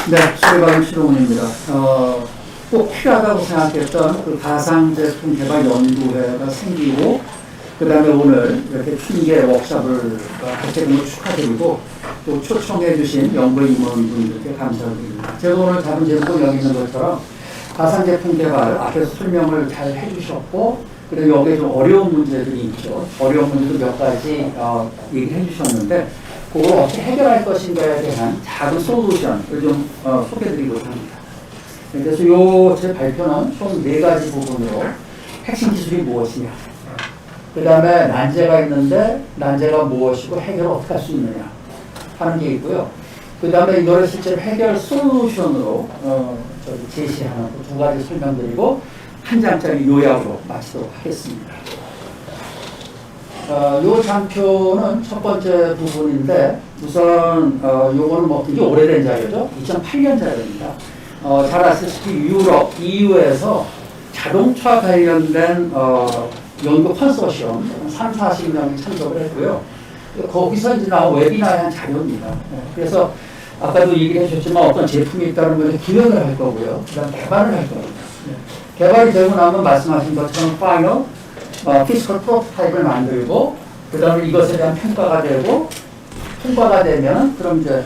네, 소리방금 실용원입니다. 꼭 필요하다고 생각했던 그 가상제품 개발 연구회가 생기고, 그 다음에 오늘 이렇게 핑계 워크숍을 하게 된 걸 축하드리고, 또 초청해주신 연구인원분들께 감사드립니다. 제가 오늘 잡은 제목은 여기 있는 것처럼 가상제품 개발 앞에서 설명을 잘 해주셨고, 그리고 여기에 좀 어려운 문제들이 있죠. 어려운 문제도 몇 가지 얘기해 주셨는데, 그걸 어떻게 해결할 것인가에 대한 작은 솔루션을 좀 소개해드리고자 합니다. 그래서 제 발표는 총 4가지 부분으로 핵심 기술이 무엇이냐, 그 다음에 난제가 있는데 난제가 무엇이고 해결을 어떻게 할 수 있느냐 하는 게 있고요. 그 다음에 이거를 실제로 해결 솔루션으로 제시하는 그 2가지 설명드리고 한 장짜리 요약으로 마치도록 하겠습니다. 요 장표는 첫 번째 부분인데, 우선 요거는 뭐 되게 오래된 자료죠. 2008년 자료입니다. 잘 아시다시피 유럽, EU에서 자동차 관련된 연구 컨소시엄 30-40명이 참석을 했고요. 거기서 이제 나온 웨비나에 한 자료입니다. 그래서 아까도 얘기를 해주셨지만 어떤 제품이 있다는 것을 기획을 할 거고요. 그 다음 개발을 할 겁니다. 개발이 되고 나면 말씀하신 것처럼 파이널 피지컬 프로토타입을 만들고, 그 다음에 이것에 대한 평가가 되고, 통과가 되면 그럼 이제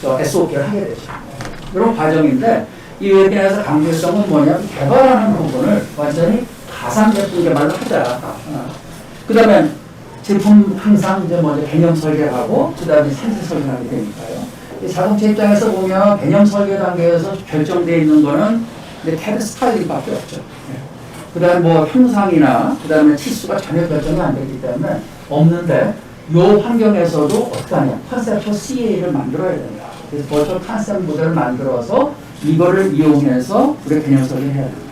SOP를 하게 되죠. 이런 과정인데, 이 웨비나에서 강조했던 건 뭐냐면 개발하는 부분을 완전히 가상제품 개발로 하자. 그 다음에 제품 항상 이제 먼저 개념 설계하고, 그 다음에 생산 설계하게 되니까요. 자동차 입장에서 보면 개념 설계 단계에서 결정되어 있는 거는 이제 CAD 스타일링밖에 없죠. 그 다음에 뭐 형상이나 그 다음에 치수가 전혀 결정이 안 되기 때문에 없는데, 이 환경에서도 어떻게 하냐, 컨셉트 CA를 만들어야 된다. 그래서 버추얼 컨셉 모델을 만들어서 이거를 이용해서 우리가 개념 설계를 해야 된다.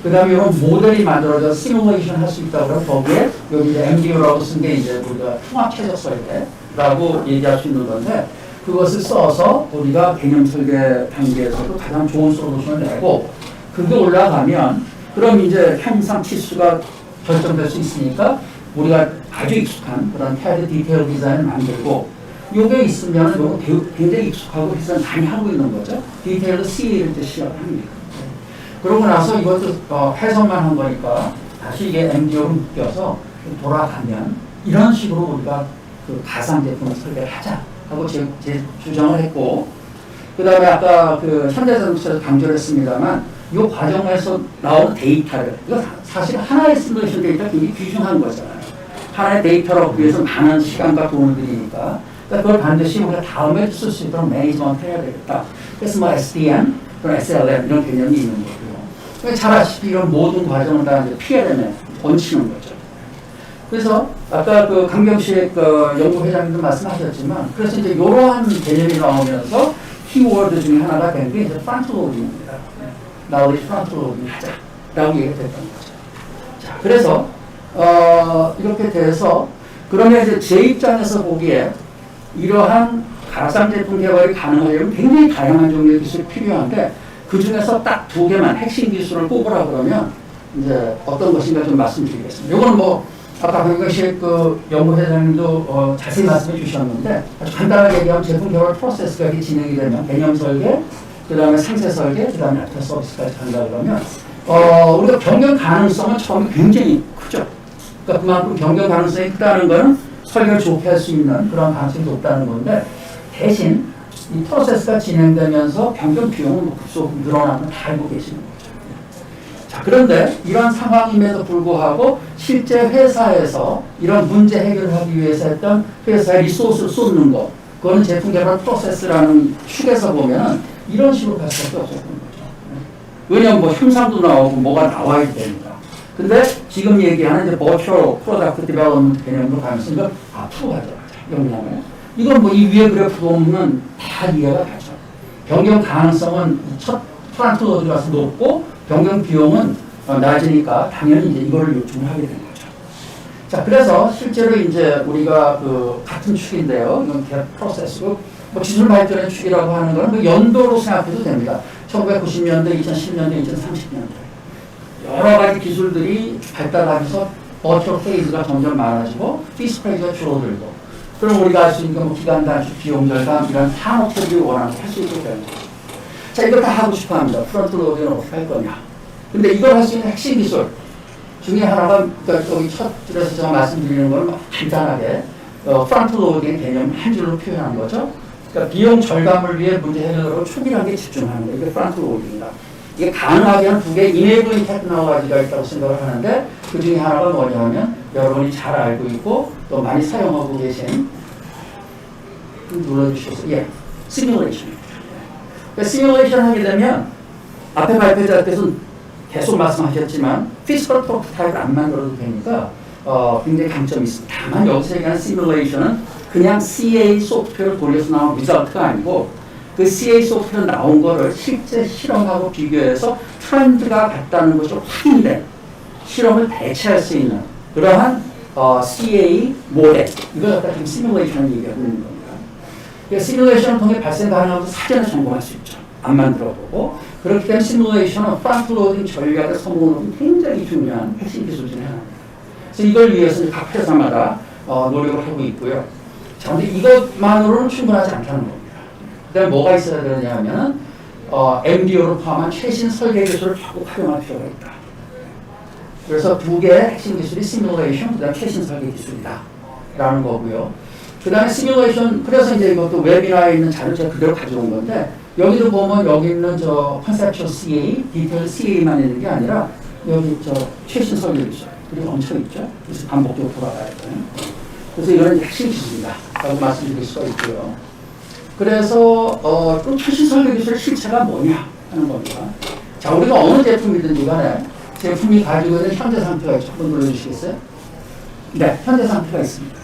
그 다음에 이런 모델이 만들어져 시뮬레이션 할 수 있다고 하면 거기에 여기 이제 MDO라고 쓴 게 이제 우리가 통합 최적 설계라고 얘기할 수 있는 건데, 그것을 써서 우리가 개념 설계 단계에서도 가장 좋은 솔루션을 내고, 그게 올라가면 그럼 이제 형상 치수가 결정될 수 있으니까 우리가 아주 익숙한 그런 CAD 디테일 디자인을 만들고, 요게 있으면 요거 굉장히 익숙하고 그래서 많이 하고 있는 거죠. 디테일도 CA를 이제 시작을 합니다. 그러고 나서 이것도 해석만 한 거니까 다시 이게 MDO로 묶여서 돌아가면 이런 식으로 우리가 그 가상 제품을 설계를 하자 하고 제 주장을 했고, 그 다음에 아까 그 현대자동차에서 강조를 했습니다만, 이 과정에서 나오는 데이터를, 이거 사실 하나의 시뮬레이션 데이터가 굉장히 귀중한 거잖아요. 하나의 데이터라고 위해서 많은 시간과 돈을 들이니까, 그러니까 그걸 반드시 우리가 다음에 쓸 수 있도록 매니지먼트 해야 되겠다. 그래서 뭐 SDM, 또는 SLM 이런 개념이 있는 거고요. 그러니까 잘 아시다시피 이런 모든 과정을 다 이제 PLM에 얹히는 거죠. 그래서 아까 그 강병식 연구회장님도 말씀하셨지만, 그래서 이제 이러한 개념이 나오면서 키워드 중에 하나가 된 게 이제 프론트 로딩입니다. 나 우리 프론트 로딩 하자라고 얘기가 됐던 거죠. 자, 그래서 이렇게 돼서 그러면 이제 제 입장에서 보기에 이러한 가상 제품 개발이 가능하려면 굉장히 다양한 종류의 기술이 필요한데, 그 중에서 딱 2개만 핵심 기술을 꼽으라 그러면 이제 어떤 것인가 좀 말씀드리겠습니다. 이건 뭐 아까 강병식 그 연구회장님도 자세히 말씀해 주셨는데, 아주 간단하게 얘기하면 제품 개발 프로세스가 이렇게 진행이 되면 개념 설계, 그 다음에 상세 설계, 그 다음에 애프터 서비스까지 간다 그러면 우리가 변경 가능성은 처음에 굉장히 크죠. 그러니까 그만큼 변경 가능성이 크다는 거는 설계를 좋게 할 수 있는 그런 가능성이 높다는 건데, 대신 이 프로세스가 진행되면서 변경 비용은 급속히 늘어나는 걸 다 알고 계시는 거죠. 자, 그런데 이런 상황임에도 불구하고 실제 회사에서 이런 문제 해결을 하기 위해서 했던 회사의 리소스를 쏟는 거, 그거는 제품 개발 프로세스라는 축에서 보면 이런 식으로 갈 수밖에 없었던 거죠. 왜냐하면 뭐 형상도 나오고 뭐가 나와야 됩니다. 근데 지금 얘기하는 이제 Virtual Product Development 개념으로 가면서 이거 앞으로 가져가자. 왜냐하면 이건 뭐 이 위에 그래프 보면 다 이해가 가죠. 변경 가능성은 첫 프론트 로드라서 높고 변경 비용은 낮으니까 당연히 이제 이거를 요청을 하게 되는 거죠. 자, 그래서 실제로 이제 우리가 그 같은 축인데요. 이건 개발 프로세스고, 뭐 기술 발전의 축이라고 하는 건 그 연도로 생각해도 됩니다. 1990년대, 2010년대, 2030년대. 여러 가지 기술들이 발달하면서 버추얼 페이즈가 점점 많아지고, 피스 페이즈가 줄어들고, 그럼 우리가 할 수 있는 뭐 기간 단축, 비용 절감 이런 산업체들이 원하는 거 할 수 있게 되는 거죠. 자, 이걸 다 하고 싶어 합니다. 프론트 로딩은 어떻게 할 거냐. 근데 이걸 할 수 있는 핵심 기술 중에 하나가, 그러니까 여기 첫 줄에서 제가 말씀드리는 걸 간단하게, 프론트 로딩의 개념을 한 줄로 표현한 거죠. 그러니까 비용 절감을 위해 문제 해결으로 초기하게 집중하는 거. 이게 프론트 로딩이다. 이게 가능하게 한 두 개의 이네이블링 테크놀로지가 있다고 생각을 하는데, 그 중에 하나가 뭐냐면, 여러분이 잘 알고 있고, 또 많이 사용하고 계신, 눌러주시겠어요? 예. 시뮬레이션입니다. 그러니까 시뮬레이션 하게 되면, 앞에 발표자께서 계속 말씀하셨지만, 피지컬 프로토타입을 안 만들어도 되니까, 굉장히 강점이 있습니다. 다만 여기서 얘기하는 시뮬레이션은 그냥 CA 소프트웨어를 돌려서 나온 리설트가 아니고, 그 CA 소프트웨어 나온 거를 실제 실험하고 비교해서 트렌드가 같다는 것이 확인된 실험을 대체할 수 있는 그러한 CA 모델, 이걸 갖다 지금 시뮬레이션을 얘기하고 있는 겁니다. 그러니까 시뮬레이션을 통해 발생 가능한 사전에 점검할 수 있죠. 안 만들어보고. 그렇기 때문에 시뮬레이션은 프론트 로딩 전략의 성공은 굉장히 중요한 핵심 기술 중에 하나입니다. 그래서 이걸 위해서 각 회사마다 노력을 하고 있고요. 자, 근데 이것만으로는 충분하지 않다는 겁니다. 그 다음에 뭐가 있어야 되느냐 하면, MDO를 포함한 최신 설계 기술을 적극 활용할 필요가 있다. 그래서 두 개의 핵심 기술이 시뮬레이션, 그 다음에 최신 설계 기술이다. 라는 거고요. 그 다음에 시뮬레이션, 그래서 이제 이것도 웨비나에 있는 자료 제가 그대로 가져온 건데, 여기도 보면 여기 있는 컨셉션 CA, 디테일 CA만 있는 게 아니라, 여기 최신 설계 기술, 그리고 얹혀 있죠. 그래서 반복적으로 돌아가야 돼요. 그래서 이거는 핵심 기술이다. 라고 말씀드릴 수가 있고요. 그래서 또 최신 설계 기술의 실체가 뭐냐 하는 겁니다. 자, 우리가 어느 제품이든지 간에 제품이 가지고 있는 현재 상태가 있죠. 한번 눌러주시겠어요? 네, 현재 상태가 있습니다.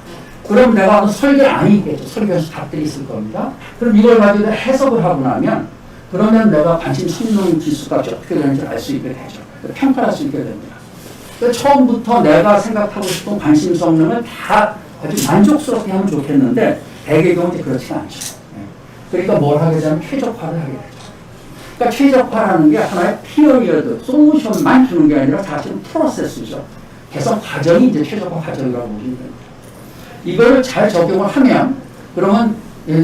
그럼 내가 하는 설계안이 있겠죠. 설계에서 답들이 있을 겁니다. 그럼 이걸 가지고 해석을 하고 나면, 그러면 내가 관심 성능 지수가 어떻게 되는지 알 수 있게 되죠. 평가할 수 있게 됩니다. 그러니까 처음부터 내가 생각하고 싶은 관심 성능을 다 아주 만족스럽게 하면 좋겠는데, 대개의 경우는 그렇지가 않죠. 그러니까 뭘 하게 되면 최적화를 하게 되죠. 그러니까 최적화라는 게 하나의 피어리어드, 솔루션만 주는 게 아니라 사실은 프로세스죠. 개선 과정이 이제 최적화 과정이라고 보시면 됩니다. 이걸 잘 적용을 하면, 그러면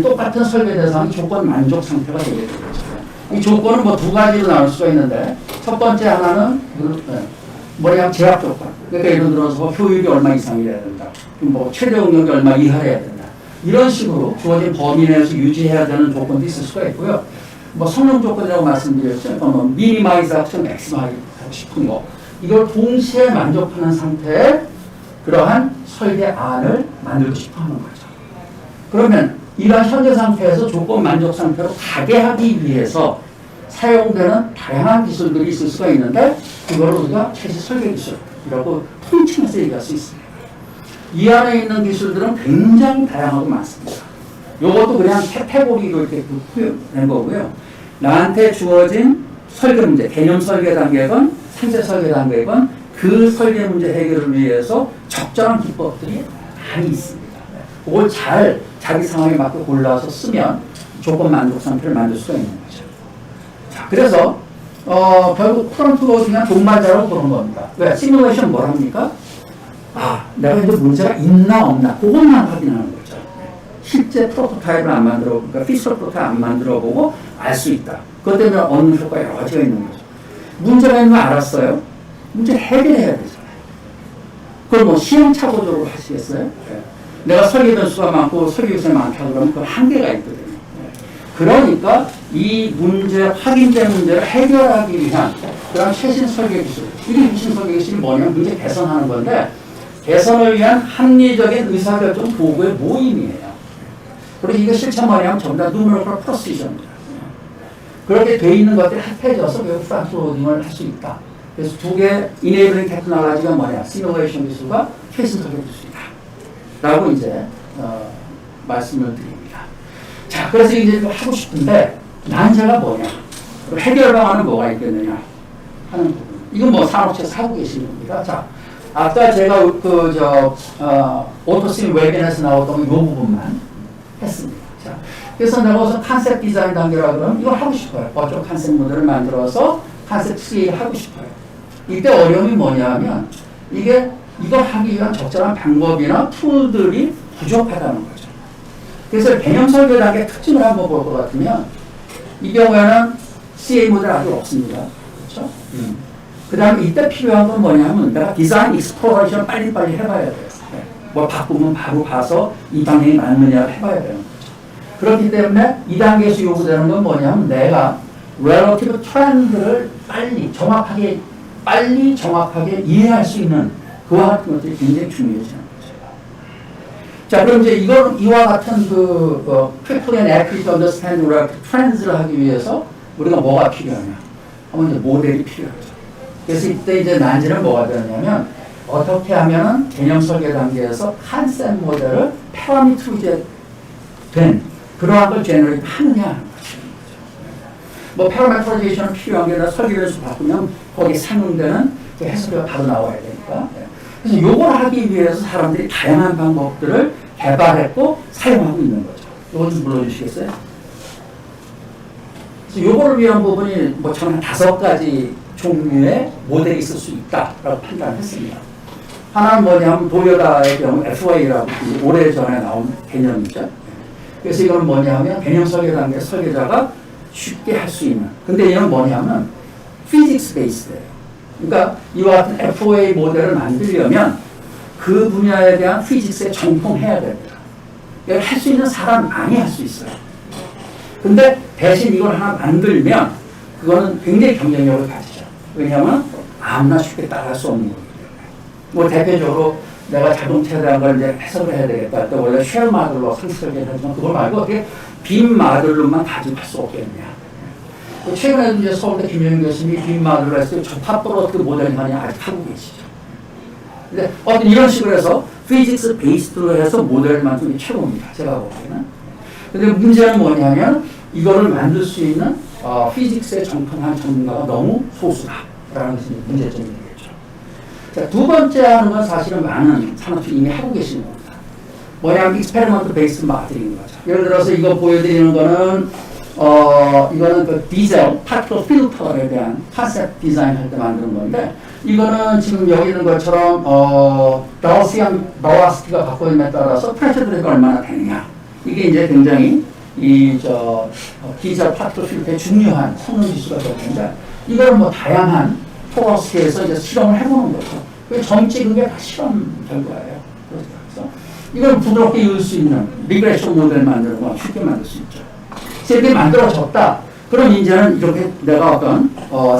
똑같은 설계 대상이 조건 만족 상태가 되게 되죠. 이 조건은 뭐 두 가지로 나눌 수가 있는데, 첫 번째 하나는 뭐냐면 제약 조건. 그러니까 예를 들어서 효율이 얼마 이상이어야 된다. 뭐 최대 응력이 얼마 이하여야 된다. 이런 식으로 주어진 범위 내에서 유지해야 되는 조건도 있을 수가 있고요. 뭐 성능 조건이라고 말씀드렸죠. 뭐 미니마이즈하고 맥시마이즈 하고 싶은 거. 이걸 동시에 만족하는 상태의 그러한 설계안을 만들고 싶어 하는 거죠. 그러면 이러한 현재 상태에서 조건 만족 상태로 가게 하기 위해서 사용되는 다양한 기술들이 있을 수가 있는데, 그걸 우리가 최신 설계 기술이라고 통칭해서 얘기할 수 있습니다. 이 안에 있는 기술들은 굉장히 다양하고 많습니다. 이것도 그냥 카테고리로 이렇게 표현된 거고요. 나한테 주어진 설계 문제, 개념 설계 단계건 상세 설계 단계건 그 설계 문제 해결을 위해서 적절한 기법들이 많이 있습니다. 그걸 잘 자기 상황에 맞게 골라서 쓰면 조건 만족 상태를 만들 수가 있는 거죠. 자, 그래서 결국 프론트 로딩은 동반자로 보는 겁니다. 왜? 시뮬레이션 뭘 합니까? 내가 이제 문제가 있나 없나 그것만 확인하는 거죠. 실제 프로토타입을 안 만들어, 그러니까 피지컬 프로토타입 안 만들어 보고 알 수 있다. 그것 때문에 얻는 효과가 여러 가지가 있는 거죠. 문제가 있는 거 알았어요? 문제 해결해야 되잖아요. 그걸 뭐 시행착오적으로 하시겠어요? 네. 내가 설계 변수가 많고 설계 요소가 많다 그러면 그 한계가 있거든요. 네. 그러니까 이 문제, 확인된 문제를 해결하기 위한 그런 최신 설계 기술. 이게 최신 설계 기술이 뭐냐면 문제 개선하는 건데, 개선을 위한 합리적인 의사결정 도구의 모임이에요. 그리고 이게 실체 뭐냐면 전부 다 누메리컬 프로시저입니다. 그렇게 돼 있는 것들이 합해져서 결국 프론트 로딩을 할 수 있다. 그래서 두 개 이네이블링 테크놀로지가 뭐냐? 시뮬레이션 기술과 최신 설계 기술이다. 라고 이제 말씀을 드립니다. 자, 그래서 이제 하고 싶은데 난제가 뭐냐? 해결 방안은 뭐가 있겠느냐? 하는 부분. 이건 뭐 산업체에서 하고 계시는 겁니다. 자, 아까 제가 오토스팀 웨비나에서 나왔던 이 부분만 했습니다. 자, 그래서 내가 우선 컨셉 디자인 단계라 그러면 이걸 하고 싶어요. 어떤 컨셉 모델을 만들어서 컨셉 CA를 하고 싶어요. 이때 어려움이 뭐냐면 이걸 하기 위한 적절한 방법이나 툴들이 부족하다는 거죠. 그래서 개념 설계 단계 특징을 한번 볼 것 같으면 이 경우에는 CA 모델 아직 없습니다. 그렇죠? 그 다음에 이때 필요한 건 뭐냐면 내가 디자인 익스플로레이션 빨리빨리 해봐야 돼요. 뭐 바꾸면 바로 봐서 이 방향이 맞느냐를 해봐야 되는 거죠. 그렇기 때문에 이 단계에서 요구되는 건 뭐냐면 내가 relative 트렌드를 빨리 정확하게 이해할 수 있는 그와 같은 것들이 굉장히 중요해지는 거죠. 자, 그럼 이제 이와 같은 quickly and accurately understand relative trends를 하기 위해서 우리가 뭐가 필요하냐? 하면 이제 모델이 필요하죠. 그래서 이때 이제 난제는 뭐가 되냐면 어떻게 하면은 개념 설계 단계에서 컨셉 모델을 파라미터로 이제 된 그러한 걸 제너레이트 하느냐 하는 거죠. 뭐 파라미터라이제이션은 필요한 게 아니라 설계에서 바꾸면 거기에 상응되는 그 해석이 바로 나와야 되니까. 그래서 요걸 하기 위해서 사람들이 다양한 방법들을 개발했고 사용하고 있는 거죠. 이거 좀 불러주시겠어요? 그래서 요거를 위한 부분이 뭐 저는 5가지 종류의 모델이 있을 수 있다라고 판단했습니다. 하나는 뭐냐면 도요타의 경우 FA라고 오래전에 나온 개념이죠. 그래서 이건 뭐냐면 개념 설계 단계 설계자가 쉽게 할 수 있는. 근데 이건 뭐냐면 피직스 베이스예요. 그러니까 이와 같은 FA 모델을 만들려면 그 분야에 대한 피직스에 전공해야 됩니다. 이걸 할 수 있는 사람 많이 할 수 있어요. 근데 대신 이걸 하나 만들면 그거는 굉장히 경쟁력을 가지죠. 왜냐하면 아무나 쉽게 따라할 수 없는 거기 때문에. 뭐 대표적으로 내가 자동차에 대한 걸 이제 해석을 해야 되겠다. 또 원래 쉘 마들로 상설계를 하지만 그걸 말고 어떻게 빔 마들로만 가지고할 수 없겠냐. 최근에도 이제 서울대 김영인 교수님이 빔 마들로 했을 때 접합도로 어떻게 모델링하냐 아직 하고 계시죠. 근데 어떤 이런 식으로 해서 피직스 베이스로 해서 모델을 만드는 게 최고입니다. 제가 보기에는. 근데 문제는 뭐냐면 이거를 만들 수 있는 피직스에 정통한 전문가가 너무 소수다라는 것이 문제점이 되겠죠. 자, 두 번째 하는 건 사실은 많은 산업들이 이미 하고 계시는 겁니다. 뭐냐면 익스페리먼트 베이스 마트인 거죠. 예를 들어서 이거 보여드리는 거는 이거는 그 디젤 파티클 필터에 대한 컨셉 디자인 할 때 만드는 건데 이거는 지금 여기 있는 것처럼 벨시엄 벨라시티가 바꿔임에 따라서 프레셔 드랙이 얼마나 되느냐. 이게 이제 굉장히 디젤 파티클 필터의 중요한 성능 지수가 되는데 이거는 뭐 다양한 포러스에서 이제 실험을 해보는 거죠. 그 점 찍은 게 다 실험 결과예요. 그래서 이걸 부드럽게 이을 수 있는 리그레션 모델 만드는 거 쉽게 만들 수 있죠. 이렇게 만들어졌다. 그럼 이제는 이렇게 내가 어떤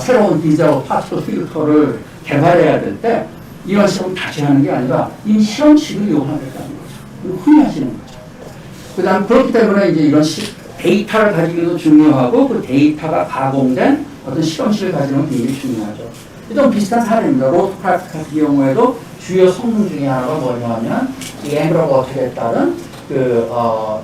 새로운 디젤 파티클 필터를 개발해야 될 때 이런 실험 다시 하는 게 아니라 이미 실험식을 이용하겠다는 거죠. 흔히 하시는 거죠. 그 다음 그렇기 때문에 이제 이런 데이터를 가지기도 중요하고 그 데이터가 가공된 어떤 실험실을 가지는 건 굉장히 중요하죠. 좀 비슷한 사례입니다. 로드크래프트 같은 경우에도 주요 성능 중에 하나가 뭐냐면 이 앵그러 워터에 따른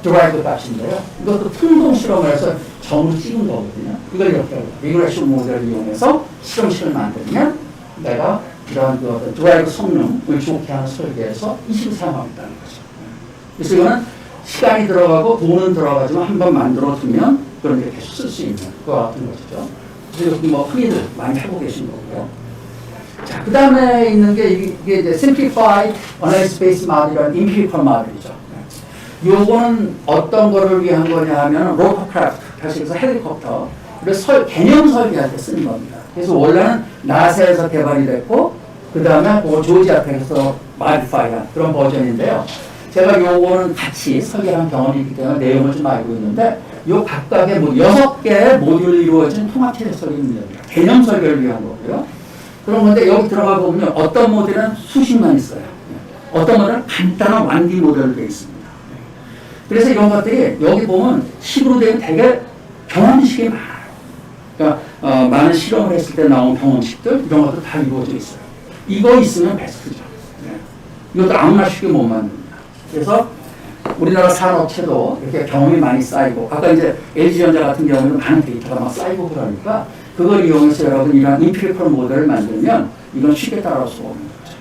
드라이브 값인데요. 이것도 풍동 실험을 해서 점을 찍은 거거든요. 이걸 이렇게 리그레션 모델을 이용해서 실험실을 만들면 내가 이런 드라이브 성능을 좋게 하는 설계에서 이 식을 사용하겠다는 거죠. 그래서 이거는 시간이 들어가고 돈은 들어가지만 한번 만들어 두면 그런 게 계속 쓸 수 있는 그와 같은 것이죠. 그래서 뭐 흔히들 많이 하고 계신 거고요. 자, 그 다음에 있는 게 이게 이제 Simplified Analysis Based Model이라는 Empirical Model이죠. 요거는 어떤 거를 위한 거냐 하면 로터크래프트, 다시 해서 헬리콥터, 그래서 개념 설계할 때 쓰는 겁니다. 그래서 원래는 나사에서 개발이 됐고 그 다음에 조지아 텍에서 마디파이한 그런 버전인데요. 제가 요거는 같이 설계한 경험이 있기 때문에 내용을 좀 알고 있는데 요 각각의 6개의 모듈로 이루어진 통합체 설계입니다. 개념 설계를 위한 거고요. 그런 건데 여기 들어가 보면 어떤 모델은 수식만 있어요. 어떤 모델은 간단한 1D 모델로 되어 있습니다. 그래서 이런 것들이 여기 보면 식으로 되면 되게 경험식이 많아요. 그러니까 많은 실험을 했을 때 나온 경험식들 이런 것들 다 이루어져 있어요. 이거 있으면 베스트죠. 이것도 아무나 쉽게 못 만듭니다. 그래서 우리나라 산업체도 이렇게 경험이 많이 쌓이고 아까 이제 LG전자 같은 경우는 많은 데이터가 막 쌓이고 그러니까 그걸 이용해서 여러분 이런 인피리컬 모델을 만들면 이건 쉽게 따라올 수가 없는 거죠.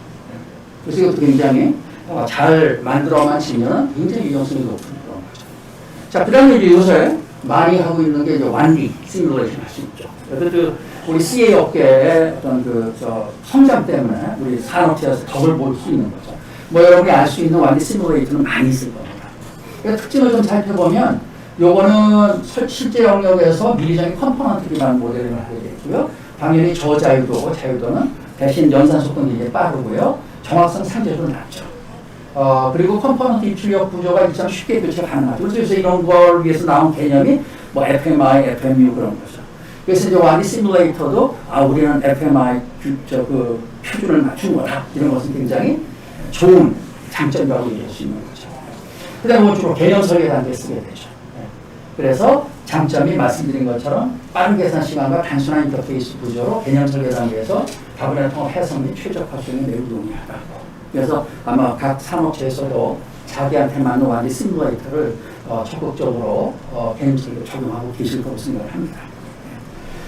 그래서 이것도 굉장히 잘 만들어만 지면 굉장히 유용성이 높은 그런 거죠. 자, 그 다음에 이제 요새 많이 하고 있는 게 이제 1D 시뮬레이션 할 수 있죠. 그래서 우리 CA 업계의 어떤 성장 때문에 우리 산업체에서 덕을 볼 수 있는 거죠. 뭐 여러분이 알 수 있는 1D 시뮬레이터는 많이 있을 겁니다. 특징을 좀 살펴보면 요거는 실제 영역에서 미리적인 컴포넌트 기반 모델링을 하게 되고요. 당연히 저자유도고 자유도는 대신 연산 속도는 굉장히 빠르고요. 정확성 상대적으로 낮죠. 그리고 컴포넌트 입출력 구조가 일정 쉽게 교체가 가능하죠. 그래서 이런 걸 위해서 나온 개념이 뭐 FMI, FMU 그런 거죠. 그래서 이제 와디 시뮬레이터도 우리는 FMI 그 표준을 맞춘 거다. 이런 것은 굉장히 좋은 장점이라고 얘기할 수 있는 거죠. 그 다음에 주로 개념 설계 단계에 쓰게 되죠. 그래서 장점이 말씀드린 것처럼 빠른 계산 시간과 단순한 인터페이스 구조로 개념 설계 단계에서 다분한 통합 해석 및 최적화 수행에 매우 용이하다. 그래서 아마 각 산업체에서도 자기한테 맞는 완전 시뮬레이터를 적극적으로 개념 설계에 적용하고 계실 거로 생각을 합니다.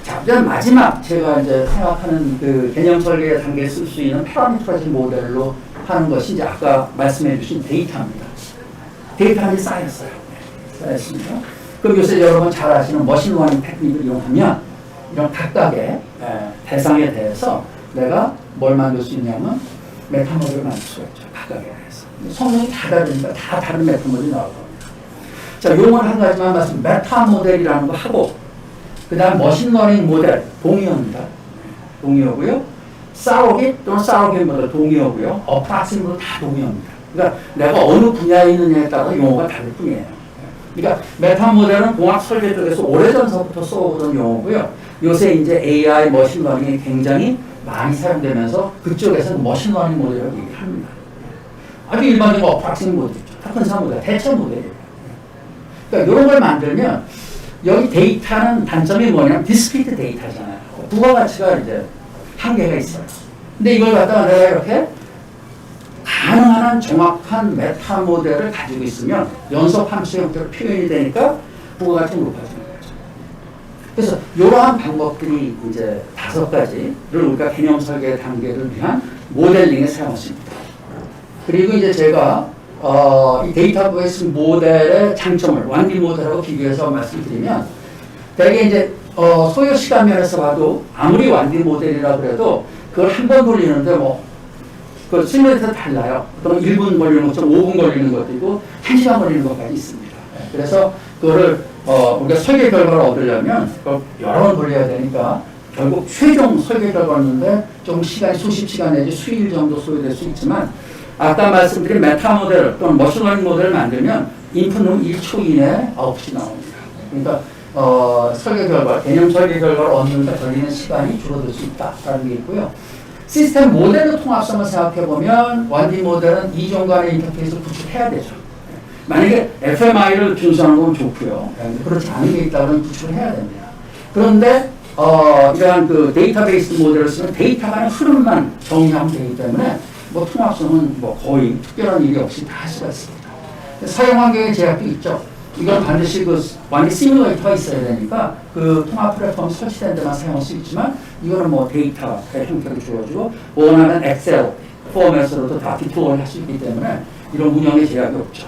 자, 이제 마지막 제가 이제 생각하는 그 개념 설계 단계에 쓸 수 있는 파라미터라이즈 모델로 하는 것이 이제 아까 말씀해 주신 데이터입니다. 데이터는 쌓였어요. 쌓였습니다. 그럼 요새 여러분 잘 아시는 머신러닝 테크닉을 이용하면 이런 각각의 대상에 대해서 내가 뭘 만들 수 있냐면 메타모델을 만들 수가 있죠. 각각에 대해서. 성능이 다 다르니까 다 다른 메타모델이 나올 겁니다. 자, 용어는 한 가지만 말씀, 메타모델이라는 거 하고 그 다음 머신러닝 모델, 동의어입니다. 동의어고요. 사로깃 또는 사로깃 모델 동의어고요. 어프락시모도 다 동의어입니다. 그러니까 내가 어느 분야에 있느냐에 따라 용어가 다를 뿐이에요. 그러니까 메타 모델은 공학 설계 쪽에서 오래전서부터 써오던 용어고요. 요새 이제 AI, 머신러닝이 굉장히 많이 사용되면서 그쪽에서는 머신러닝 모델이라고 얘기합니다. 아주 일반적인 어프락시모 모델이죠. 타큰사 모델, 대체 모델이에요. 그러니까 이런 걸 만들면 여기 데이터는 단점이 뭐냐면 디스크리트 데이터잖아요. 부가가치가 이제 한계가 있어요. 근데 이걸 갖다가 내가 이렇게 가능한 한 정확한 메타 모델을 가지고 있으면 연속 함수 형태로 표현이 되니까 부가가치가 높아지는 거죠. 그래서 이러한 방법들이 이제 5가지를 우리가 개념 설계 단계를 위한 모델링에 사용했습니다. 그리고 이제 제가 이 데이터베이스 모델의 장점을 완비 모델하고 비교해서 말씀드리면 대개 이제 소요 시간 면에서 봐도 아무리 완비 모델이라고 해도 그걸 한 번 돌리는데 그 시뮬레이터도 달라요. 그럼 1분 걸리는 것처럼 5분 걸리는 것도 있고 1시간 걸리는 것까지 있습니다. 그래서 그거를 우리가 설계 결과를 얻으려면 여러 번 돌려야 되니까 결국 최종 설계 결과였는데 좀 시간이 수십 시간 내지 수일 정도 소요될 수 있지만 아까 말씀드린 메타 모델 또는 머신러닝 모델을 만들면 인풋은 1초 이내에 아웃풋이 나옵니다. 그러니까 설계 결과, 개념 설계 결과를 얻는 데 걸리는 시간이 줄어들 수 있다라는 게 있고요. 시스템 모델의 통합성을 생각해보면 완디 모델은 이종 간의 인터페이스를 구축해야 되죠. 만약에 FMI를 준수하는 건 좋고요. 그렇지 않은 게 있다면 구축을 해야 됩니다. 그런데 이러한 그 데이터베이스 모델을 쓰면 데이터 간의 흐름만 정리하면 되기 때문에 통합성은 거의 특별한 일이 없이 다 할 수가 있습니다. 사용 환경의 제약도 있죠. 이건 반드시 그 완디 시뮬레이터가 있어야 되니까 그 통합 플랫폼 설치된 데만 사용할 수 있지만 이거는 데이터의 형태로 주어지고 원하는 엑셀 포맷으로도 다 디플로이 할 수 있기 때문에 이런 운영의 제약이 없죠.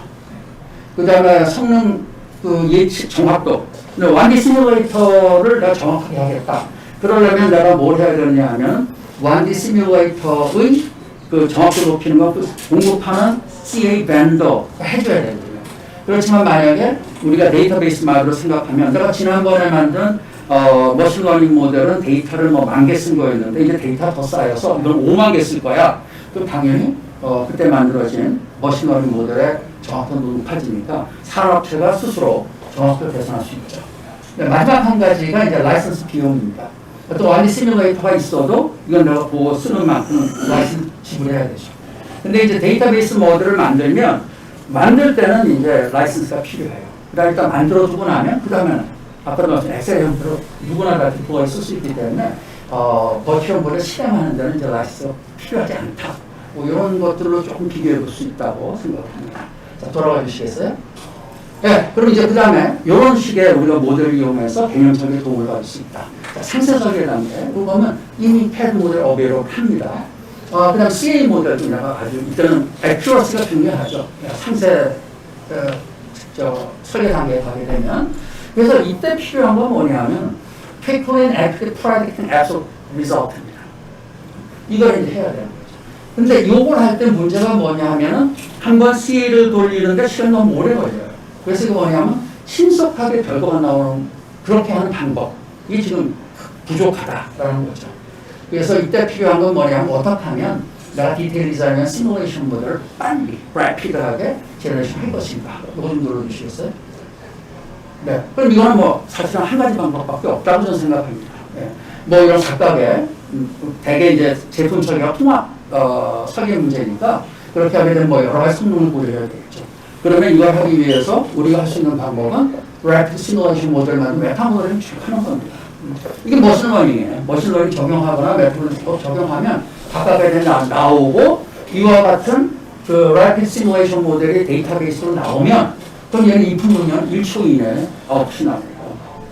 그 다음에 성능 그 예측 정확도. 완디 시뮬레이터를 내가 정확하게 하겠다. 그러려면 내가 뭘 해야 되느냐 하면 완디 시뮬레이터의 그 정확도 높이는 거 공급하는 CA 벤더 해줘야 되거든요. 그렇지만 만약에 우리가 데이터베이스 말로 생각하면 내가 지난번에 만든 머신러닝 모델은 데이터를 10,000개 쓴 거였는데 이제 데이터가 더 쌓여서 이건 50,000개 쓸 거야. 그럼 당연히 그때 만들어진 머신러닝 모델의 정확도도 높아지니까 산업체가 스스로 정확도를 개선할 수 있죠. 마지막 한 가지가 이제 라이선스 비용입니다. 또 완전 시뮬레이터가 있어도 이건 내가 보고 쓰는 만큼 라이선스 지불해야 되죠. 근데 이제 데이터베이스 모델을 만들 때는 이제 라이선스가 필요해요. 그다음에 일단 만들어두고 나면 그 다음에는 아까 말씀 엑셀 형태로 누구나 다 디플로이 쓸 수 있기 때문에 버추얼 모델 실행하는 데는 이제 라이선스가 필요하지 않다. 이런 것들로 조금 비교해 볼 수 있다고 생각합니다. 자, 돌아가 주시겠어요? 네, 그럼 이제 그 다음에 이런 식의 우리가 모델을 이용해서 개념 설계에 도움을 받을 수 있다. 자, 상세 설계 단계. 그거는 이미 패드 모델 어베이로 합니다. 그 다음 CA 모델도 내가 아주 이때는 액큐러시가 중요하죠. 상세 설계 단계에 가게 되면. 그래서 이때 필요한 건 뭐냐면 Quickly and Accurately Predicting Absolute Result입니다. 이걸 이제 해야 되는 거죠. 근데 이걸 할 때 문제가 뭐냐 하면은 한번 CA를 돌리는데 시간이 너무 오래 걸려요. 그래서 이거 뭐냐면 신속하게 결과가 나오는 그렇게 하는 방법. 이게 지금 부족하다라는 거죠. 그래서 이때 필요한 건 뭐냐면 어떻게 하면 내가 디테일 디자인이나 시뮬레이션 모델을 빨리, 래피드하게 제너레이션 할 것인가. 이거 좀 눌러주시겠어요? 네. 그럼 이거는 뭐 사실은 한 가지 방법밖에 없다고 저는 생각합니다. 네. 뭐 이런 각각의 대개 이제 제품 설계가 통합 설계 문제니까 그렇게 하게 되면 뭐 여러 가지 성능을 고려해야 되겠죠. 그러면 이걸 하기 위해서 우리가 할 수 있는 방법은 래피드 시뮬레이션 모델만 메타 모델을 쭉 하는 겁니다. 이게 머신러닝이에요. 머신러닝 적용하거나 메타를 적용하면 각각에 대한 나오고 이와 같은 그 래피드 시뮬레이션 모델이 데이터베이스로 나오면 그럼 얘는 이품문연 1초 이내에 아웃풋이 나옵니다.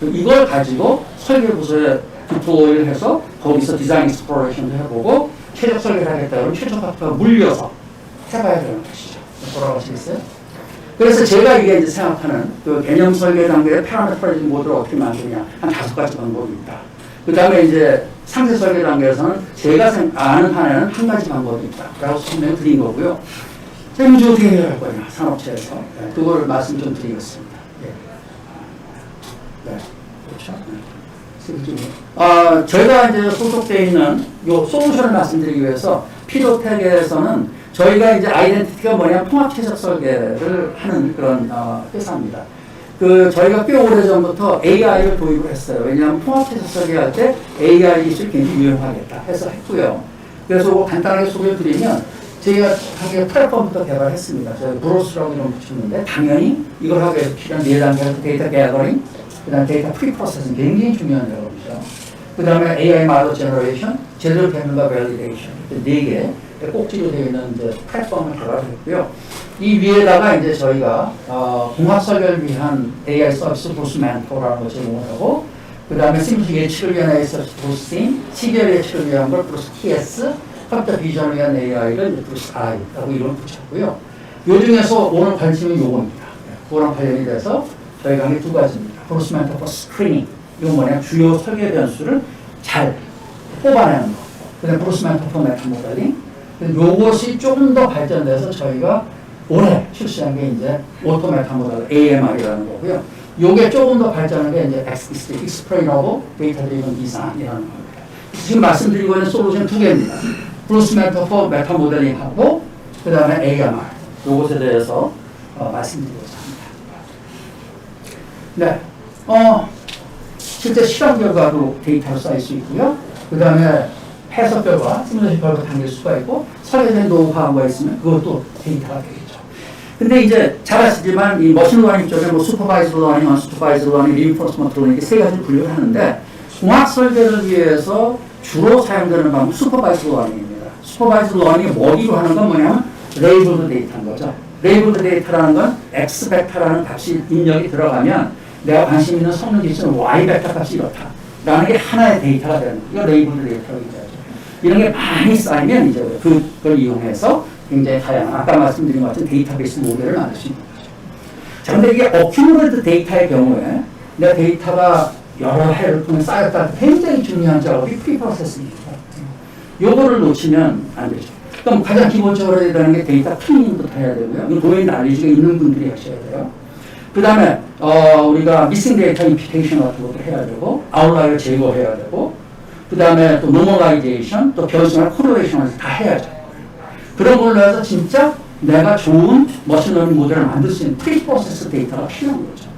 이걸 가지고 설계 부서에 디플로이를 해서 거기서 디자인 익스플로레이션도 해보고 최적 설계를 하겠다 그러면 최적 학교가 물려서 해봐야 되는 것이죠. 돌아가시겠어요? 그래서 제가 이게 이제 생각하는 그 개념 설계 단계의 패러메트라이징 모델을 어떻게 만드냐 한 5가지 방법이 있다. 그 다음에 이제 상세 설계 단계에서는 제가 아는 한에는 한 가지 방법이 있다. 라고 설명을 드린 거고요. 자, 이제 어떻게 해야 할 거냐, 산업체에서. 네, 그걸 말씀 좀 드리겠습니다. 네. 네. 그렇죠. 네. 저희가 이제 소속되어 있는 요 솔루션을 말씀드리기 위해서 피도텍에서는 저희가 이제 아이덴티티가 뭐냐 통합 최적 설계를 하는 그런 회사입니다. 저희가 꽤 오래 전부터 AI를 도입을 했어요. 왜냐하면 통합 최적 설계할 때 AI 기술이 굉장히 유용하겠다 해서 했고요. 그래서 간단하게 소개를 드리면 저희가 하기에 플랫폼부터 개발했습니다. 저희 브로스라고 이름 붙였는데 당연히 이걸 하기 위해서 필요한 4단계에서 데이터 게더링, 그 다음에 데이터 프리프로세싱 굉장히 중요한 작업이죠. 그 다음에 AI 모델 제너레이션, 제대로 되는가 밸리데이션, 4개 꼭지로 되어 있는 이제 플랫폼을 개발했고요. 이 위에다가 이제 저희가 공학 설계를 위한 AI 서비스 브루스 멘토라는 걸 제공을 하고, 그 다음에 심플 예측을 위한 AI 서비스 브루스 팀, 시계열 예측을 위한 걸 브루스 TS, 컴퓨터 비전을 위한 AI를 브루스 I라고 이름을 붙였고요. 요 중에서 오늘 관심은 요겁니다. 그거랑 관련이 돼서 저희가 한 게 2가지입니다. 브루스 멘토 포 스크리닝. 이건 뭐냐, 주요 설계 변수를 잘 뽑아내는 거. 그 다음에 브루스 멘토 포 메타 모델링. 요것이 조금 더 발전돼서 저희가 올해 출시한 게 이제 오토 메타 모델 AMR이라는 거고요. 요게 조금 더 발전한 게 이제 Explainable Data Driven Design이라는 겁니다. 지금 말씀드리고 있는 솔루션 2개입니다. 브루스 멘토 포 메타 모델링하고 그 다음에 AMR. 요것에 대해서 말씀드리고자 합니다. 네. 실제 실험 결과도 데이터로 쌓일 수 있고요. 그 다음에 해석 결과, 시뮬레이션 결과 당길 수가 있고, 설계된 노하우가 있으면 그것도 데이터가 되겠죠. 근데 이제 잘 아시지만 이 머신러닝 쪽에 뭐 슈퍼바이즈 러닝, 언슈퍼바이즈 러닝, 리인포스먼트 러닝 이렇게 3가지를 분류를 하는데 공학 설계를 위해서 주로 사용되는 방법은 슈퍼바이즈 러닝입니다. 슈퍼바이즈 러닝의 머리로 하는 건 뭐냐면 레이블드 데이터인 거죠. 레이블드 데이터라는 건 X 베타라는 값이 입력이 들어가면 내가 관심 있는 성능 지수는 Y 베타 값이 이렇다. 라는 게 하나의 데이터가 되는 거예요. 이거 레이블드 데이터라고 얘기하죠. 이런 게 많이 쌓이면 이제 그걸 이용해서 굉장히 다양한 아까 말씀드린 것 같은 데이터베이스 모델을 만들 수 있는 거죠. 자, 근데 이게 어큐무레이트 데이터의 경우에 내 데이터가 여러 해를 통해 쌓였다. 굉장히 중요한 작업이 프리프로세싱입니다. 요거를 놓치면 안 되죠. 그럼 가장 기본적으로 해야 되는 게 데이터 클리닝부터 해야 되고요. 이 도메인 알리지가 있는 분들이 하셔야 돼요. 그 다음에 우리가 미싱 데이터 임피테이션 같은 것도 해야 되고 아웃라이어를 제거해야 되고 그 다음에 또 노멀라이제이션 또 변수나 코릴레이션을 다 해야죠. 그런 걸로 해서 진짜 내가 좋은 머신러닝 모델을 만들 수 있는 프리프로세스 데이터가 필요한 거죠.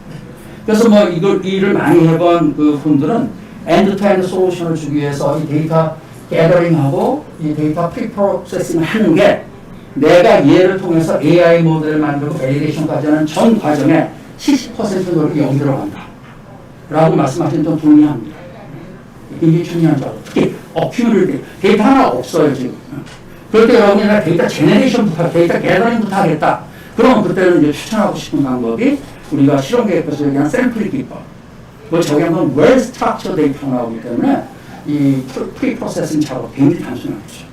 그래서 뭐 일을 많이 해본 그 분들은 엔드-투-엔드 솔루션을 주기 위해서 이 데이터 게더링하고 이 데이터 프리프로세싱을 하는 게 내가 얘를 통해서 AI 모델을 만들고 밸리데이션까지 하는 전 과정에 70% 노력이 여기 들어간다. 라고 말씀하시는 좀 동의합니다. 굉장히 중요한 작업. 특히 어큐뮬레이트 데이터 하나 없어요 지금. 그럴 때 여러분이 데이터 제너레이션부터 데이터 게더링부터 하겠다. 그러면 그때는 이제 추천하고 싶은 방법이 우리가 실험 계획에서 얘기한 샘플 기법. 뭐 저기 한번 웰 스트럭처 데이터가 나오기 때문에 이 프리프로세싱 작업 굉장히 단순하죠.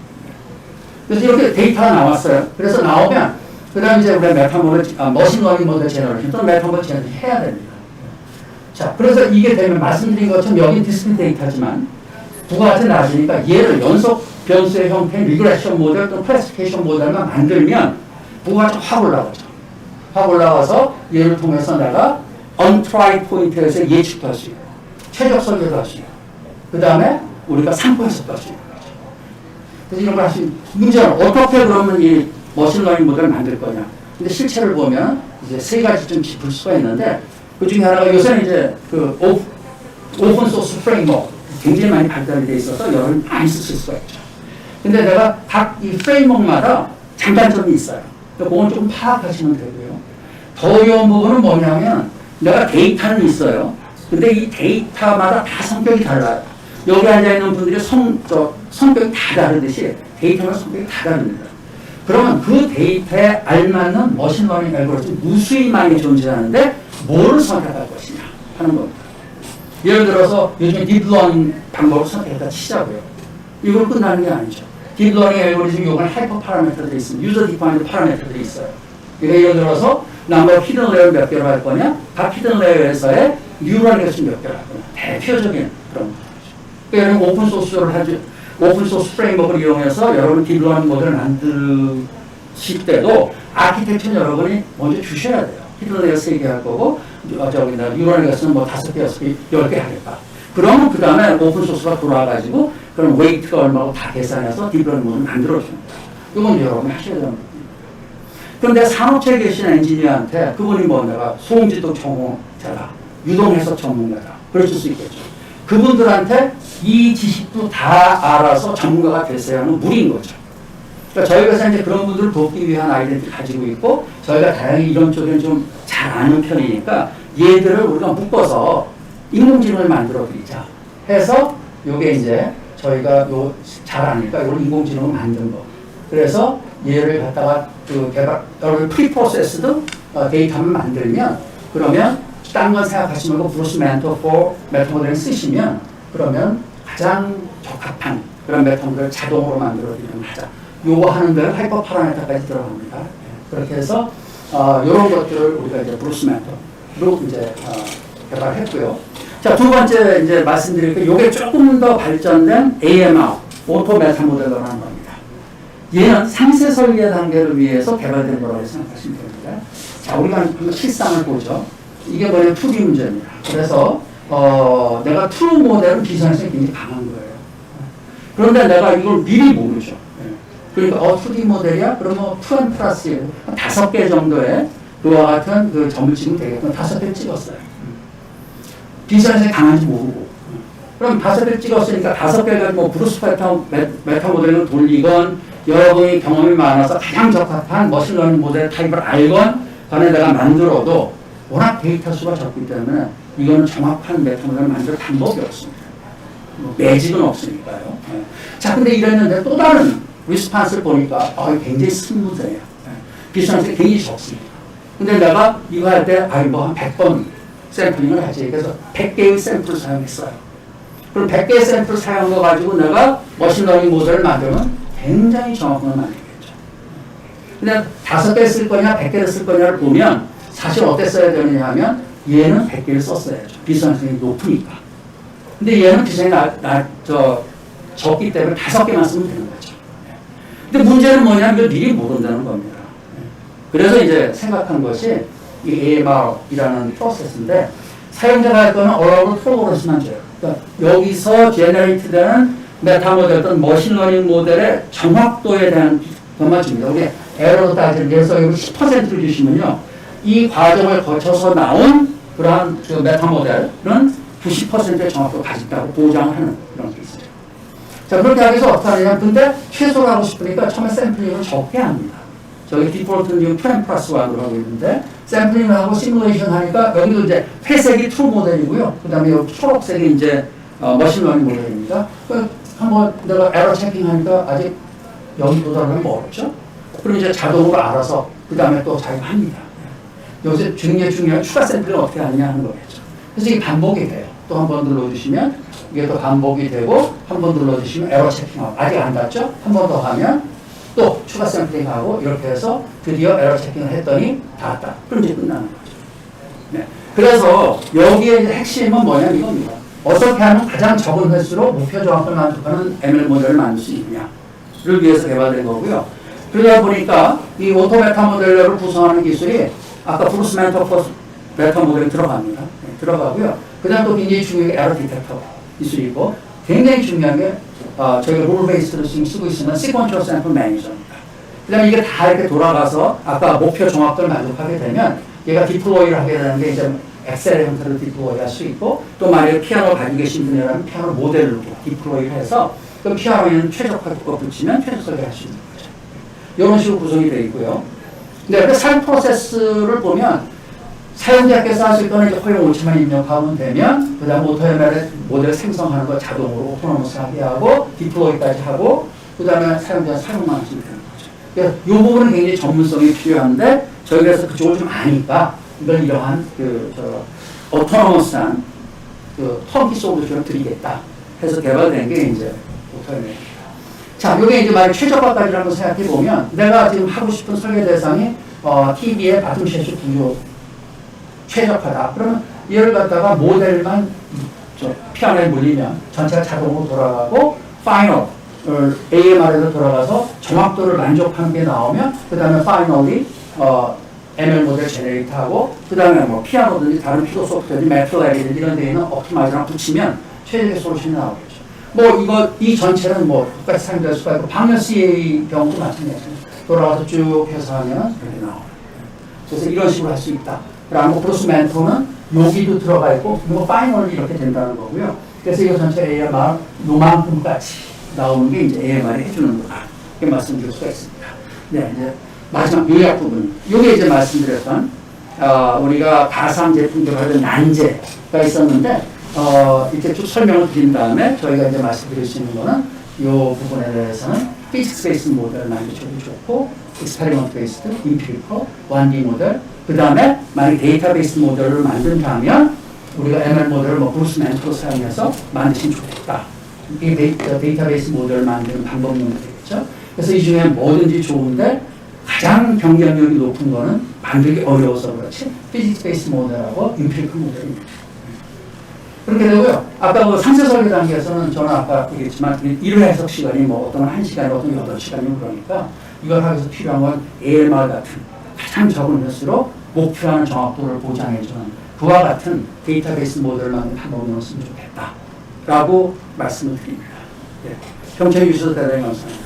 그래서 이렇게 데이터가 나왔어요. 그래서 나오면 그 다음에 이제 우리가 머신러닝 모델 제너레이션 또는 메타모델 제너레이션 해야 됩니다. 자, 그래서 이게 되면 말씀드린 것처럼 여긴 디스크릿 데이터지만 2가지 나중이니까 얘를 연속 변수의 형태의 리그레션 모델 또는 클래시피케이션 모델만 만들면 2가지 확 올라가죠. 확 올라가서 얘를 통해서 내가 untried 포인트에서 예측도 할 수 있고 최적 설계도 할 수 있고 그 다음에 우리가 상품 해석도 할 수 있는 거죠. 그래서 이런 걸 하시면 문제는 어떻게 그러면 이 머신러닝 모델을 만들 거냐. 근데 실체를 보면 이제 세 가지 좀 짚을 수가 있는데 그 중에 하나가 요새는 이제 그 오픈 소스 프레임워크 굉장히 많이 발달이 돼 있어서 여러분 많이 쓰실 수가 있죠. 근데 내가 각 이 프레임워크마다 장단점이 있어요. 그러니까 그건 좀 파악하시면 되고요. 더 어려운 부분은 뭐냐면 내가 데이터는 있어요. 근데 이 데이터마다 다 성격이 달라요. 여기 앉아있는 분들이 성격이 다 다르듯이 데이터마다 성격이 다 다릅니다. 그러면 그 데이터에 알맞는 머신러닝 알고리즘 무수히 많이 존재하는데 뭐를 선택할 것이냐 하는 겁니다. 예를 들어서 요즘에 딥러닝 방법을 선택했다 치자고요. 이걸 끝나는 게 아니죠. 딥러닝 알고리즘 요건 하이퍼 파라미터들이 있습니다. 유저 디파인드 파라미터들이 있어요. 그러니까 예를 들어서 남과 히든 레이어 몇 개로 할 거냐? 각 히든 레이어에서의 뉴럴 값을 몇 개로 할 거냐? 대표적인 그런 거죠. 그러니까 오픈 소스 프레임워크를 이용해서 여러분 딥러닝 모델을 만드실 때도 아키텍처는 여러분이 먼저 주셔야 돼요. 히든 레이어 3개 할 거고 뉴럴 값은 뭐 5개, 6개, 10개 하겠다. 그러면 그 다음에 오픈 소스가 돌아와가지고 그럼 웨이트가 얼마고 다 계산해서 딥러닝 모델을 만들어줍니다. 이건 여러분이 하셔야 되는 거예요. 그런데 산업체에 계신 엔지니어한테 그분이 뭐 내가 소음지도 전공자다, 유동해석 전문가다 그러실 수 있겠죠. 그분들한테 이 지식도 다 알아서 전문가가 됐어야 하는 무리인 거죠. 그러니까 저희가 이제 그런 분들을 돕기 위한 아이디어를 가지고 있고 저희가 다행히 이런 쪽에 좀 잘 아는 편이니까 얘들을 우리가 묶어서 인공지능을 만들어 드리자 해서 요게 이제 저희가 요 잘 아니까 이걸 인공지능을 만든 거. 그래서 얘를 갖다가 그 개발, 여러분 프리프로세스드 데이터만 만들면 그러면 딴 건 생각하시지 말고 브루스 멘토 메타모델을 쓰시면 그러면 가장 적합한 그런 메타모델을 자동으로 만들어드리면 하자. 요거 하는 데는 하이퍼 파라미터까지 들어갑니다. 그렇게 해서 이런 것들을 우리가 이제 브루스 멘토로 이제 개발했고요. 자, 두 번째 이제 말씀드릴 게 요게 조금 더 발전된 AMR 오토 메타모델러라는 겁니다. 얘는 상세 설계 단계를 위해서 개발된 거라고 생각하시면 됩니다. 자, 우리가 한번 실상을 보죠. 이게 뭐냐면 2D 문제입니다. 그래서 내가 트루 모델은 비선에서 굉장히 강한 거예요. 그런데 내가 이걸 미리 모르죠. 그러니까 2D 모델이야? 그러면 2n 플러스 1, 5개 정도의 그와 같은 그 점을 찍으면 되겠구나. 5개 찍었어요. 비선에서 강한지 모르고. 그럼 5개 찍었으니까 5개가 뭐 브루스 메타 모델을 돌리건 여러분이 경험이 많아서 가장 적합한 머신러닝 모델 타입을 알건 간에 내가 만들어도 워낙 데이터 수가 적기 때문에 이거는 정확한 메타 모델을 만들 방법이 없습니다. 매직은 없으니까요. 자, 근데 이랬는데 또 다른 리스판스를 보니까 굉장히 스무드해요. 비슷한데 굉장히 적습니다. 근데 내가 이거 할 때 뭐 한 100번 샘플링을 하지. 그래서 100개의 샘플을 사용했어요. 그럼 100개의 샘플을 사용한 거 가지고 내가 머신러닝 모델을 만들면 굉장히 정확한 걸 만들겠죠. 근데 5개 쓸 거냐 100개를 쓸 거냐를 보면 사실 어떻게 써야 되느냐 하면 얘는 100개를 썼어야죠. 비선생이 높으니까. 근데 얘는 비선이 적기 때문에 5개만 쓰면 되는 거죠. 근데 문제는 뭐냐면 이걸 미리 모른다는 겁니다. 그래서 이제 생각한 것이 이 AMR이라는 프로세스인데 사용자가 할 거는 어라우를 프로그램만 줘요. 그러니까 여기서 제너레이트 되는 메타 모델 어떤 머신러닝 모델의 정확도에 대한 것만 줍니다. 우리 에러로 따지는 예서 여기 10%를 주시면요. 이 과정을 거쳐서 나온 그러한 그 메타 모델은 90%의 정확도를 가진다고 보장을 하는 그런 게 있어요. 자, 그렇게 하기 위해서 어떻게 하느냐. 근데 최소로 하고 싶으니까 처음에 샘플링을 적게 합니다. 저기 디폴트는 지금 2n 플러스 1으로 하고 있는데 샘플링을 하고 시뮬레이션 하니까 여기도 이제 회색이 트루 모델이고요. 그 다음에 여기 초록색이 이제 머신러닝 모델입니다. 한번 내가 에러 체킹하니까 아직 여기 도달하면 멀었죠. 그럼 이제 자동으로 알아서 그 다음에 또 자기가 합니다. 여기서 중요한 추가 샘플을 어떻게 하느냐 하는 거겠죠. 그래서 이게 반복이 돼요. 또 한 번 눌러주시면 이게 또 반복이 되고 한 번 눌러주시면 에러 체킹하고 아직 안 닿죠? 한 번 더 하면 또 추가 샘플링하고 이렇게 해서 드디어 에러 체킹을 했더니 닿았다. 그럼 이제 끝나는 거죠. 네. 그래서 여기에 핵심은 뭐냐면 이겁니다. 어떻게 하면 가장 적은 횟수로 목표 정확을 만족하는 ML 모델을 만들 수 있느냐를 위해서 개발된 거고요. 그러다 보니까 이 오토메타 모델러를 구성하는 기술이 아까 브루스 멘토 베터 모델이 들어갑니다. 네, 들어가고요. 그 다음 또 굉장히 중요한 게 에러 디텍터 기술이 있고, 굉장히 중요한 게 저희가 롤 베이스로 지금 쓰고 있는 시퀀셜 샘플 매니저입니다. 그 다음에 이게 다 이렇게 돌아가서 아까 목표 정확도를 만족하게 되면 얘가 디플로이를 하게 되는 게 이제 엑셀의 형태로 디플로이 할 수 있고, 또 만약에 피아노를 가지고 계신 분이라면 피아노 모델로 디플로이를 해서 그 피아노에는 최적화가 붙이면 최적화를 할 수 있는 거죠. 이런 식으로 구성이 되어 있고요. 근데 그 사용 프로세스를 보면 사용자께서 하실 거는 이제 허용 오치만 입력하면 되면, 그 다음 오토ML의 모델 생성하는 거 자동으로 오토노머스하게 하고, 디플로이까지 하고, 그 다음에 사용자 사용만 하시면 되는 거죠. 그래서 이 부분은 굉장히 전문성이 필요한데, 저희가 그쪽을 좀 아니까, 이걸 이러한 오토노머스한 턴키 솔루션을 드리겠다 해서 개발된 게 이제 오토ML입니다. 자, 이게 이제 만약 최적화까지 한번 생각해 보면, 내가 지금 하고 싶은 설계 대상이 TV의 바텀 셰시 구조 최적화다. 그러면 얘를 갖다가 모델만 피아노에 물리면 전체가 자동으로 돌아가고, 파이널 AMR에도 들어가서 정확도를 만족하는 게 나오면, 그 다음에 파이널리 ML 모델 제네레이트하고, 그 다음에 뭐 피아노든지 다른 피도 소프트든지 매트랩이든지 이런 데에 있는 옵티마이저랑 붙이면 최적의 솔루션이 나오겠죠. 뭐 이 전체는 뭐 똑같이 사용될 수가 있고, 방열 CA 경우도 마찬가지입니다. 돌아가서 쭉 해서 하면 이렇게 나와요. 그래서 이런 식으로 할 수 있다. 그리고 브루스 멘토는 여기도 들어가 있고, 그리고 파이널이 이렇게 된다는 거고요. 그래서 이거 전체 AMR 요만큼 같이 나오는 게 이제 AMR이 해주는 거다. 이렇게 말씀드릴 수가 있습니다. 네, 이제 마지막 요약 부분. 요게 이제 말씀드렸던, 우리가 가상 제품들 하던 난제가 있었는데, 이렇게 쭉 설명을 드린 다음에 저희가 이제 말씀드릴 수 있는 거는 요 부분에 대해서는 피직스 베이스 모델 만족이 좋고, 익스페리먼트 베이스드, 임피리컬, 1D 모델, 그 다음에 만약 데이터베이스 모델을 만든다면 우리가 ML 모델을 뭐 브루스 멘토로 사용해서 만드시면 좋겠다. 이 데이터베이스 모델을 만드는 방법론이 되겠죠. 그래서 이 중에 뭐든지 좋은데 가장 경쟁력이 높은 거는 만들기 어려워서 그렇지, 피직스 베이스 모델하고 임피리컬 모델입니다. 그렇게 되고요. 아까 그 상세 설계 단계에서는 저는 아까 얘기했지만 1회 해석 시간이 뭐 어떤 1시간이 어떤 8시간이고 그러니까 이걸 하기 위해서 필요한 건 AMR 같은 가장 적은 횟수로 목표하는 정확도를 보장해주는 그와 같은 데이터베이스 모델을 만든 방법론을 쓰면 좋겠다 라고 말씀을 드립니다. 네. 경청해 주셔서 대단히 감사합니다.